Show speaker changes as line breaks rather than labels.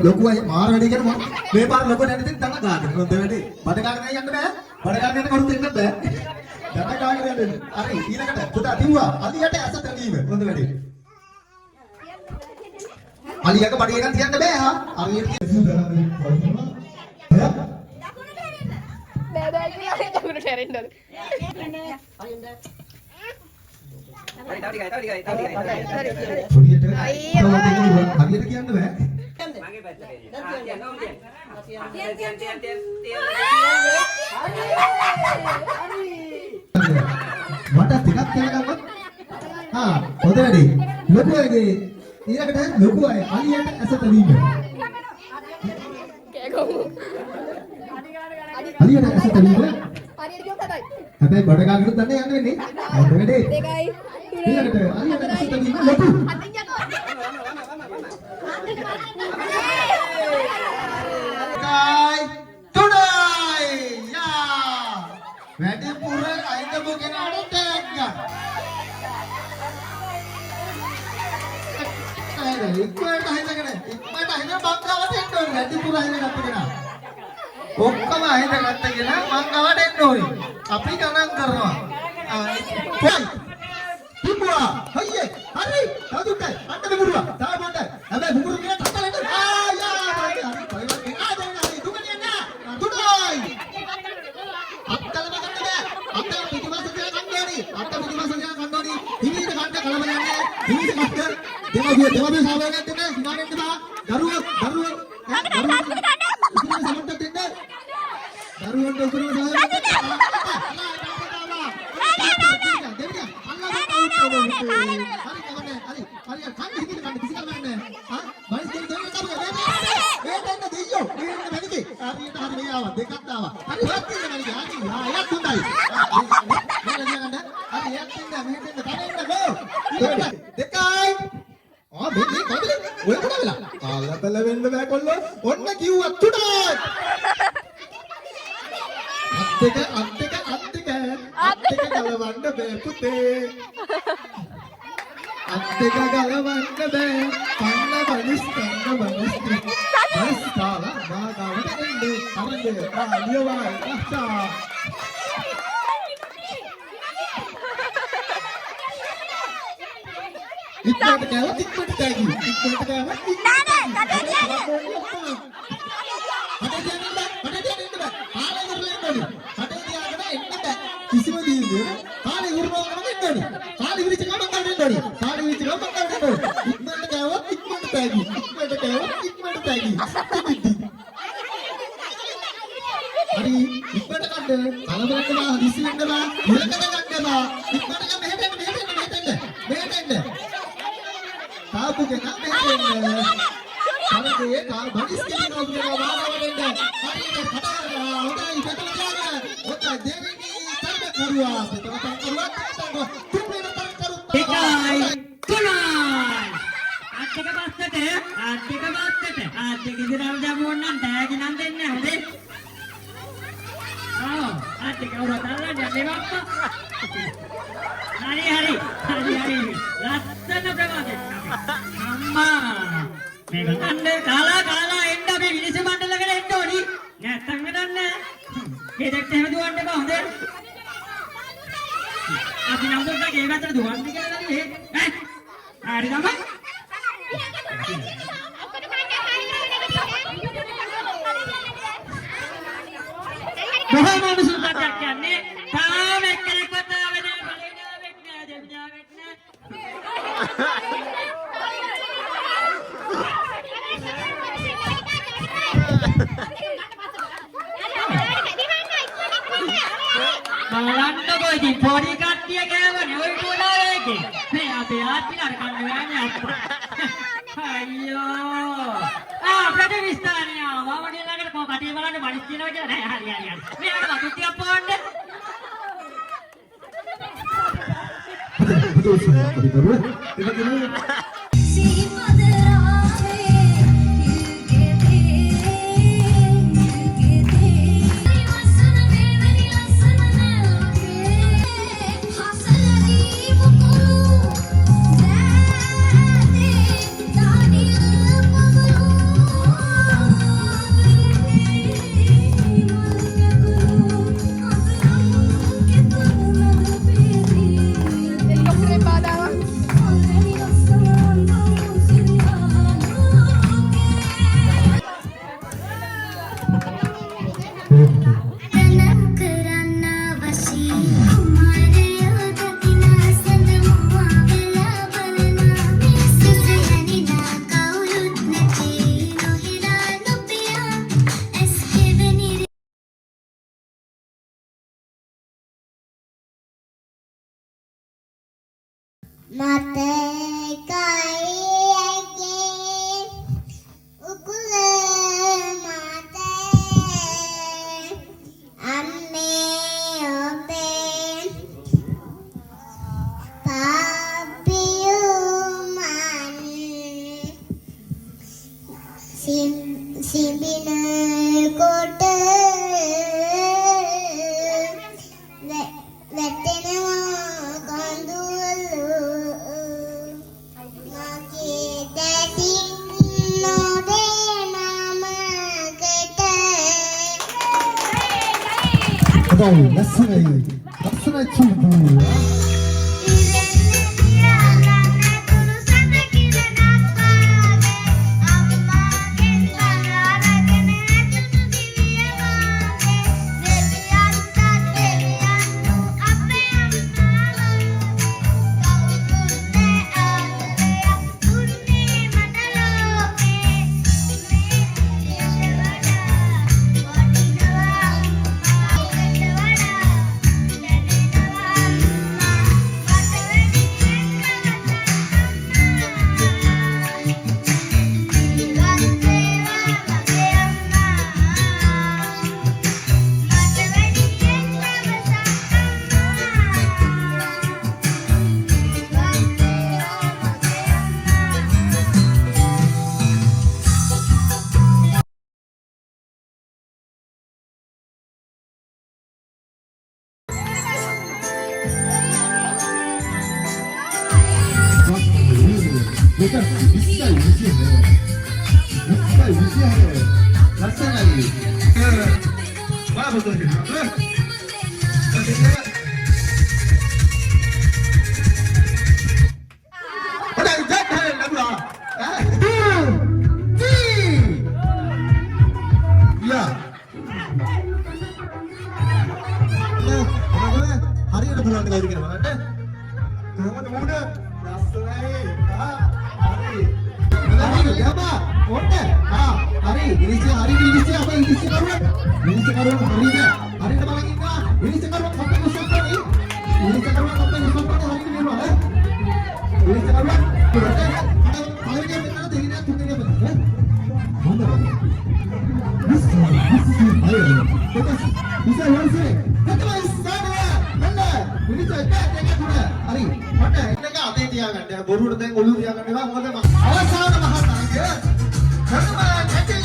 ලොකු අය මාර වැඩි කියන මම මේ පාර ලොකු නැති ඉතින් තන ගාගෙන හොඳ වැඩි බඩ ගාගෙන යන්න බෑ බඩ ගාගෙන යන්න කවුරුත් ඉන්න බෑ තන ගාගෙන යන්න හරි ඊළඟට පුතා දිව්වා අලියට ඇස තැනීම හොඳ වැඩි අලියක බඩ එකක් තියන්න බෑ හා අලියට
බෑ කියලා දකුණට හැරෙන්නද
හරියට කියන්න බෑ
මගේ පැත්තට
මට ටිකක් කියලා ගන්න හා හොඳ වැඩි ලොකු අයගේ ඊළඟට ලොකු අය අලියට ඇස තැනීම අලියට ඇස තැනීම
හරියට කියොත් හදයි
හැබැයි බඩ ගාගෙන දන්නේ යන්න වෙන්නේ හොඳ වැඩි
දෙකයි
ඊළඟට අලියට ඇස තැනීම ලොකු තුනයි යා වැඩිපුර අයිතබු කෙනාට ටැග් ගන්න. ඉක්මනට අහිඳගෙන මංගවට එන්න ඕනේ වැඩිපුර අහිඳගත්ත කෙනා. ඔක්කොම අහිඳගත්ත කෙනා මංගවට එන්න ඕනේ. අපි ගණන් කරනවා. කොයි? තිබුණා. හයියේ. හරි. තවදුරටයි. අන්න බුරුවා. තාම හොඳයි. හැබැයි බුරු කියන තත්තලෙන් දෙවි සාවයකට දෙන්න හිනාගෙන්න බා දරුවෝ සමන්ට දෙන්න දරුවන්ට උපරිම සාවයකට ආලතල වෙන්න බෑ කොල්ලෝ ඔන්න කිව්වා තුඩයි අත් දෙක ගලවන්න බෑ පුතේ අත් දෙක ගලවන්න බෑ කන්න බනිස් බස් කාලා මාගාවට එන්නේ අරගෙන ආලියවයි අච්චා ඉක්මනට ගාව ඉක්මනට ගාවි ඉක්මනට ගාව කිසිම දීන්නේ කාලේ උරුමව කරන්න එන්නේ කාලේ විරිච ගමන් කරන්න එන්නේ කාලේ විරිච ගමන් කරන්න එන්නේ ඉක්මනට ගාව ඉක්මනට ගාවි ඉක්මනට ගාව ඉක්මනට ගාවි හරි ඉක්මනට ගන්න කලබලට බා දිසි වෙන්න බා ඉලකට ගන්න බා ඉක්මනට ගන්න මෙහෙට තාපු කෙනා මෙහෙට සමදේ කාල් බඩිස් කෙනා උදේවා වාගවන්න හරියට කතාවලා හොඳයි පැටල ගන්න හොඳයි දෙවෙනි තරම කරුවා පැටල කරුවා තුන්වෙනි තරම කරුවා
එකයි තුනයි ආර්ථික බස්සට ආර්ථික ඉදිරියට යමුවන් නම් තෑගි නම් දෙන්නේ හොඳේ ආර්ථික උරතල්ලා දෙවක්ක හරි ලස්සන ප්‍රමාදයක් අම්මා මේක කන්නේ කාලා එන්න අපි විනිස මණ්ඩලකට එන්න ඕනි නැත්තම් වෙන්නේ මේ දෙක්ට හැම දුවන්න බෑ හොඳේ අපි නම් දුන්නා ගේ වැතර දුවන්න කියලා නේද හරි තමයි කොහොමද සුද්ධක් කියන්නේ තාම එක්කෙනෙක් වතාව නෑ බලේනාවෙක් නෑ දෙවිදාවෙක් නෑ බලන්නකෝ ඉතින් පොඩි කට්ටිය කෑවනේ ඔය පොඩාරේකේ මේ අපේ ආත්මිලාට කන්න යන්නේ අප්පා අයියෝ අපිට විස්තරණිය ආවා වගේ ළඟට කො කටිය බලන්න මනිස් කියනවා කියලා නෑ හරි මෙයාට වතුර ටිකක් පොවන්න
Daniel
මතකයි ඇගේ උකුල මතේ අම්මේ ඔබේ පාපියුමන් සිඹින කොට වැටෙනවා කඳුළු මගේ දැසින් නොදේ නමකට
හොඳයි ලස්සනයි ලස්සනයි චුම්බු
Bukan, bisa usia.
ලස්සනයි බා බොතල් දෙන්න හොඳයි ජත් නබුලා යා හරියට බලන්න කවුරු කියන බලන්න කොහොමද මූණ ලස්සනයි හරි ගබා ඔන්න හරි ඉරිසි හරි ඉරිසි අපේ ඉරිසි කරුවා හරිද හරියට බලන් ඉන්නවා ඉරිසි කරුවා අපේ උසප්පනේ ඉරිසි කරුවා අපේ උසප්පනේ හරියට නේනවා ඉරිසි කරුවා පළවෙනි එක මෙතන දෙහිනා තුන්වෙනි එක මෙතන හොඳයි bisa වන්සේ කතලා ඉස්සරහ නන්න ඉරිසි එක තුන හරි මට එක අතේ තියාගන්න බොරුවට දැන් ඔළුව තියාගන්න එපා මොකද අවසාන මහා තරගය කරනවා නැති